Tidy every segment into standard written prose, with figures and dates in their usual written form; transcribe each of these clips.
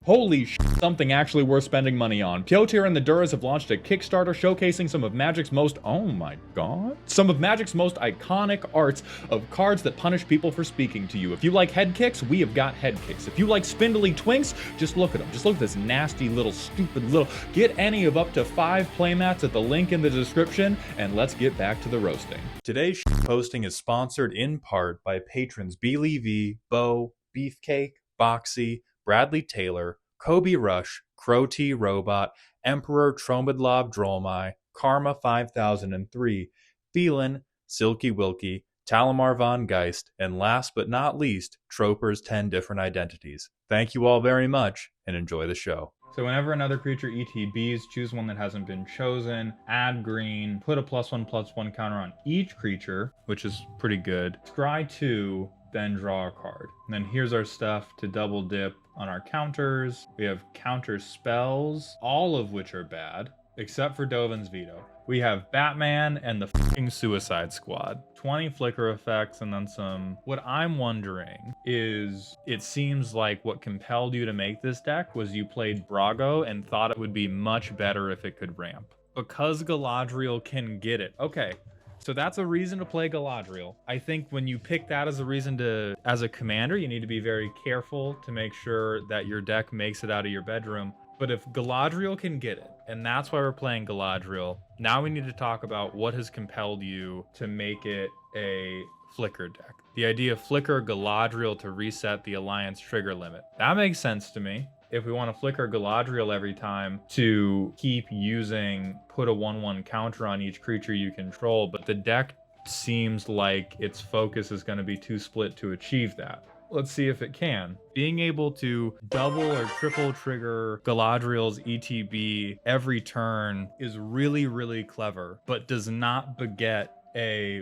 Holy sh*, something actually worth spending money on. Piotr and the Duras have launched a Kickstarter showcasing some of Magic's most, oh my god, some of Magic's most iconic arts of cards that punish people for speaking to you. If you like head kicks, we have got head kicks. If you like spindly twinks, just look at them. Just look at this nasty little, stupid little, get any of up to 5 playmats at the link in the description, and let's get back to the roasting. Today's posting is sponsored in part by patrons B. Levy, Bo, Beefcake, Boxy, Bradley Taylor, Kobe Rush, Crow T Robot, Emperor Tromidlob Drolmai, Karma 5003, Phelan, Silky Wilkie, Talamar Von Geist, and last but not least, Troper's 10 Different Identities. Thank you all very much, and enjoy the show. So whenever another creature ETBs, choose one that hasn't been chosen, add green, put a +1/+1 counter on each creature, which is pretty good. Scry 2, then draw a card. And then here's our stuff to double dip on our counters. We have counter spells, all of which are bad, except for Dovin's Veto. We have Batman and the fucking Suicide Squad. 20 flicker effects and then some. What I'm wondering is, it seems like what compelled you to make this deck was you played Brago and thought it would be much better if it could ramp. Because Galadriel can get it. Okay. So that's a reason to play Galadriel. I think when you pick that as a reason to, as a commander, you need to be very careful to make sure that your deck makes it out of your bedroom. But if Galadriel can get it, and that's why we're playing Galadriel, now we need to talk about what has compelled you to make it a Flicker deck. The idea of Flicker Galadriel to reset the Alliance trigger limit. That makes sense to me. If we want to flicker Galadriel every time to keep using put a 1/1 counter on each creature you control, but the deck seems like its focus is going to be too split to achieve that. Let's see if it can. Being able to double or triple trigger Galadriel's ETB every turn is really, really clever, but does not beget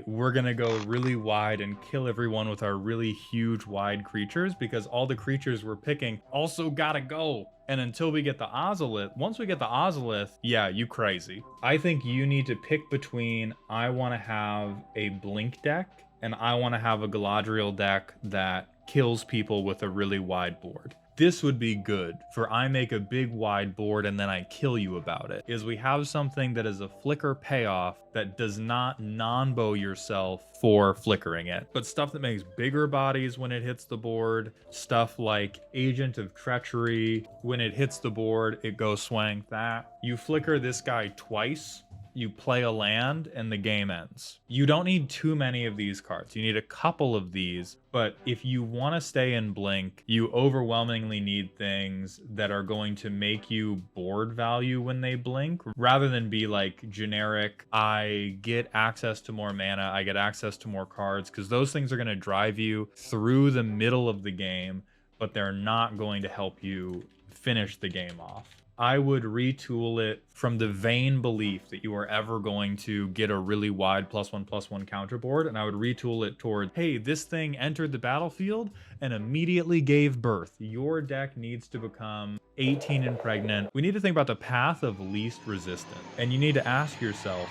we're gonna go really wide and kill everyone with our really huge wide creatures, because all the creatures we're picking also gotta go. And until we get the Ozolith, once we get the Ozolith, yeah, you crazy. I think you need to pick between, I wanna have a Blink deck and I wanna have a Galadriel deck that kills people with a really wide board. This would be good for I make a big wide board and then I kill you about it, is we have something that is a flicker payoff that does not non-bow yourself for flickering it, but stuff that makes bigger bodies when it hits the board, stuff like Agent of Treachery, when it hits the board, it goes swang that. You flicker this guy twice, you play a land, and the game ends. You don't need too many of these cards. You need a couple of these, but if you want to stay in Blink, you overwhelmingly need things that are going to make you board value when they blink, rather than be like generic, I get access to more mana, I get access to more cards, because those things are going to drive you through the middle of the game, but they're not going to help you finish the game off. I would retool it from the vain belief that you are ever going to get a really wide +1/+1 counter board, and I would retool it toward, hey, this thing entered the battlefield and immediately gave birth. Your deck needs to become 18 and pregnant. We need to think about the path of least resistance, and you need to ask yourself,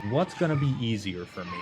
what's going to be easier for me?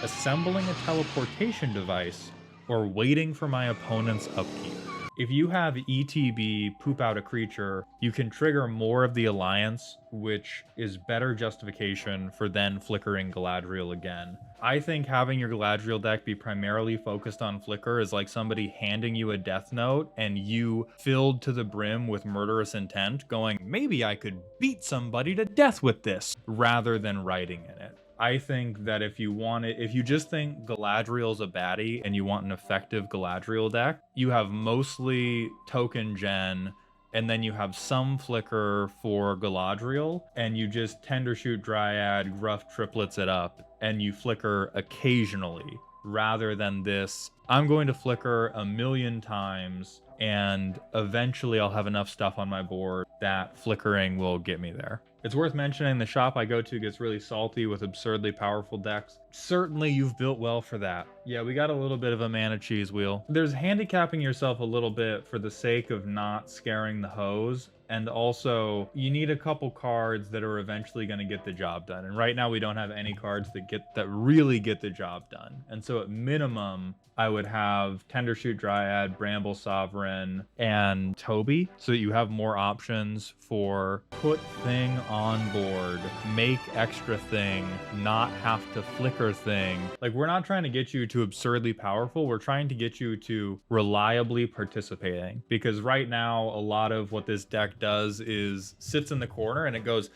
Assembling a teleportation device or waiting for my opponent's upkeep? If you have ETB poop out a creature, you can trigger more of the Alliance, which is better justification for then flickering Galadriel again. I think having your Galadriel deck be primarily focused on flicker is like somebody handing you a death note and you filled to the brim with murderous intent going, maybe I could beat somebody to death with this, rather than writing in it. I think that if you just think Galadriel's a baddie and you want an effective Galadriel deck, you have mostly token gen, and then you have some flicker for Galadriel, and you just tender shoot Dryad, gruff triplets it up, and you flicker occasionally, rather than this, I'm going to flicker a million times, and eventually I'll have enough stuff on my board that flickering will get me there. It's worth mentioning the shop I go to gets really salty with absurdly powerful decks. Certainly you've built well for that. Yeah, we got a little bit of a mana cheese wheel. There's handicapping yourself a little bit for the sake of not scaring the hose. And also, you need a couple cards that are eventually going to get the job done. And right now, we don't have any cards that really get the job done. And so, at minimum, I would have Tendershoot Dryad, Bramble Sovereign, and Toby, so that you have more options for put thing on board, make extra thing, not have to flicker thing. Like, we're not trying to get you to absurdly powerful. We're trying to get you to reliably participating. Because right now, a lot of what this deck does is sits in the corner and it goes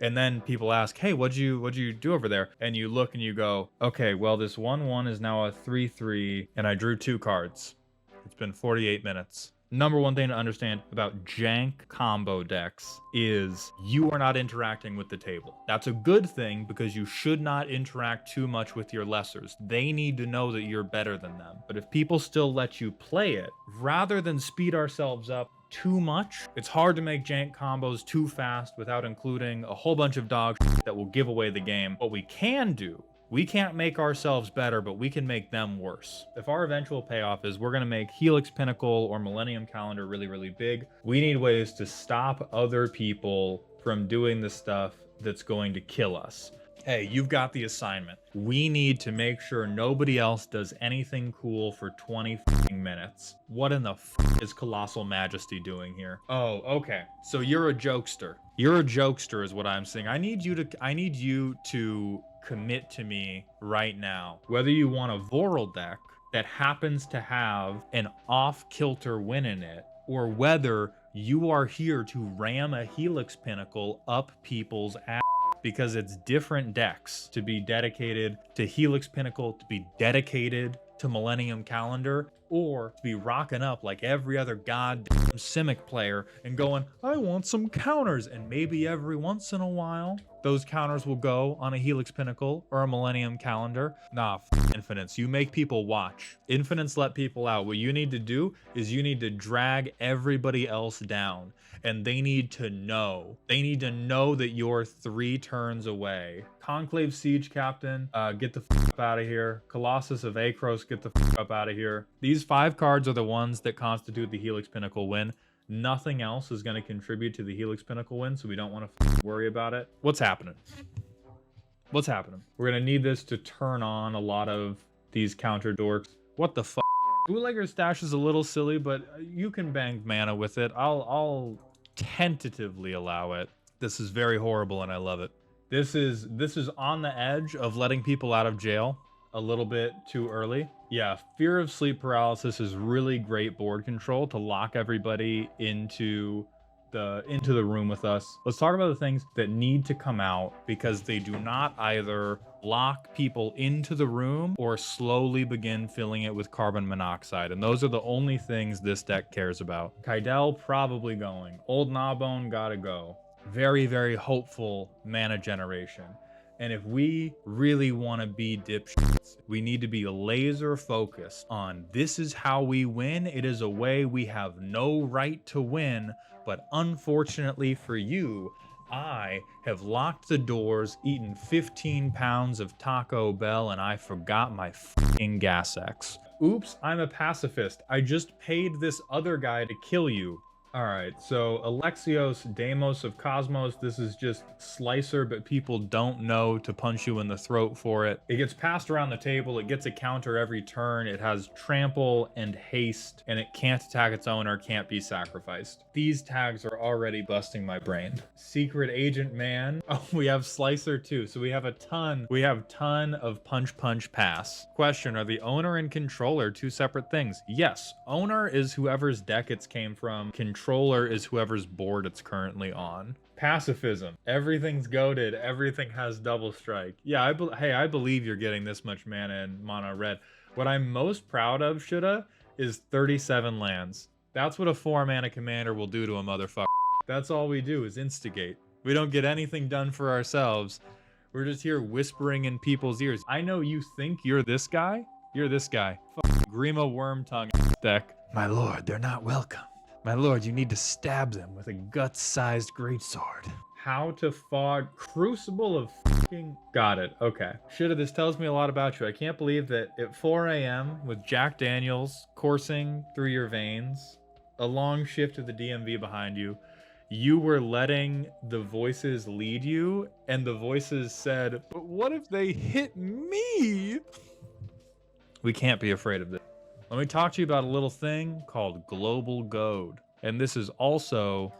and then people ask, hey, what'd you do over there? And you look and you go, okay, well, this 1/1 is now a 3/3 and I drew 2 cards. It's been 48 minutes. Number one thing to understand about jank combo decks is you are not interacting with the table. That's a good thing because you should not interact too much with your lessers. They need to know that you're better than them. But if people still let you play it, rather than speed ourselves up too much, it's hard to make jank combos too fast without including a whole bunch of dog shit that will give away the game. What we can do, we can't make ourselves better, but we can make them worse. If our eventual payoff is we're going to make Helix Pinnacle or Millennium Calendar really, really big, we need ways to stop other people from doing the stuff that's going to kill us. Hey, you've got the assignment. We need to make sure nobody else does anything cool for 20 minutes. What in the is Colossal Majesty doing here? Oh, okay. So you're a jokester. You're a jokester is what I'm saying. I need you to commit to me right now. Whether you want a Voral deck that happens to have an off-kilter win in it, or whether you are here to ram a Helix Pinnacle up people's ass. Because it's different decks to be dedicated to Helix Pinnacle, to be dedicated to Millennium Calendar, or to be rocking up like every other goddamn Simic player and going, I want some counters. And maybe every once in a while, those counters will go on a Helix Pinnacle or a Millennium Calendar. Nah, Infinites. You make people watch. Infinites let people out. What you need to do is you need to drag everybody else down. And they need to know. They need to know that you're 3 turns away. Conclave Siege Captain, get the up out of here. Colossus of Akros, get the up out of here. These 5 cards are the ones that constitute the Helix Pinnacle win. Nothing else is going to contribute to the Helix Pinnacle win, so we don't want to worry about it. What's happening? What's happening? We're going to need this to turn on a lot of these counter dorks. What the fuck? Bootlegger's Stash is a little silly, but you can bank mana with it. I'll tentatively allow it. This is very horrible and I love it. This is on the edge of letting people out of jail a little bit too early. Yeah, Fear of Sleep Paralysis is really great board control to lock everybody into the room with us. Let's talk about the things that need to come out because they do not either lock people into the room or slowly begin filling it with carbon monoxide. And those are the only things this deck cares about. Kydel probably going. Old Gnawbone gotta go. Very, very hopeful mana generation. And if we really want to be dipshits, we need to be laser focused on this is how we win. It is a way we have no right to win. But unfortunately for you, I have locked the doors, eaten 15 pounds of Taco Bell, and I forgot my fucking Gas X. Oops, I'm a pacifist. I just paid this other guy to kill you. Alright, so Alexios, Deimos of Cosmos, this is just Slicer, but people don't know to punch you in the throat for it. It gets passed around the table, it gets a counter every turn, it has Trample and Haste, and it can't attack its owner, can't be sacrificed. These tags are already busting my brain. Secret Agent Man. Oh, we have Slicer too, so we have ton of punch, punch, pass. Question, are the owner and controller 2 separate things? Yes, owner is whoever's deck it's came from, controller is whoever's board it's currently on. Pacifism. Everything's goated. Everything has double strike. Yeah, I believe you're getting this much mana in mono red. What I'm most proud of, Shoulda, is 37 lands. That's what a 4-mana commander will do to a motherfucker. That's all we do is instigate. We don't get anything done for ourselves. We're just here whispering in people's ears. I know you think you're this guy. You're this guy. Grima Wormtongue deck. My lord, they're not welcome. My lord, you need to stab them with a gut-sized greatsword. How to fog Crucible of fucking... Got it. Okay. Shit, this tells me a lot about you. I can't believe that at 4 a.m. with Jack Daniels coursing through your veins, a long shift of the DMV behind you, you were letting the voices lead you, and the voices said, but what if they hit me? We can't be afraid of this. Let me talk to you about a little thing called Global Goad. And this is also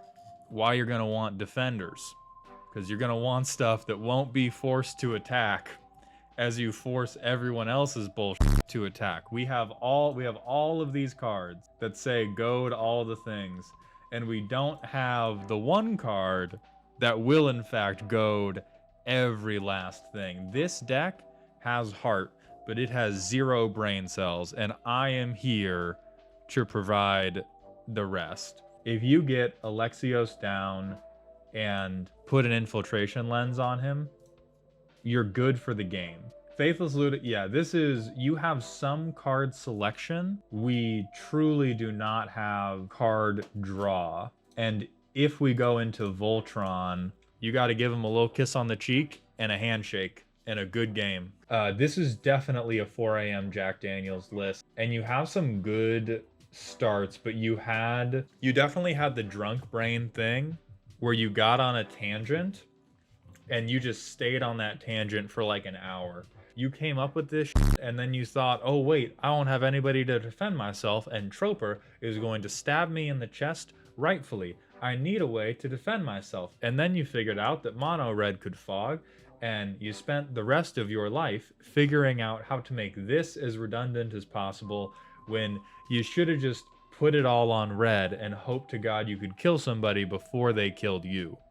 why you're gonna want defenders. Because you're gonna want stuff that won't be forced to attack as you force everyone else's bullshit to attack. We have all of these cards that say goad all the things. And we don't have the one card that will in fact goad every last thing. This deck has heart, but it has 0 brain cells, and I am here to provide the rest. If you get Alexios down and put an infiltration lens on him, you're good for the game. Faithless Loot, yeah, this is, you have some card selection. We truly do not have card draw. And if we go into Voltron, you got to give him a little kiss on the cheek and a handshake and a good game. This is definitely a 4 a.m. Jack Daniels list. And you have some good starts, but you definitely had the drunk brain thing where you got on a tangent and you just stayed on that tangent for like an hour. You came up with this shit, and then you thought, oh wait, I don't have anybody to defend myself, and Troper is going to stab me in the chest rightfully. I need a way to defend myself. And then you figured out that mono red could fog, and you spent the rest of your life figuring out how to make this as redundant as possible when you should have just put it all on red and hoped to God you could kill somebody before they killed you.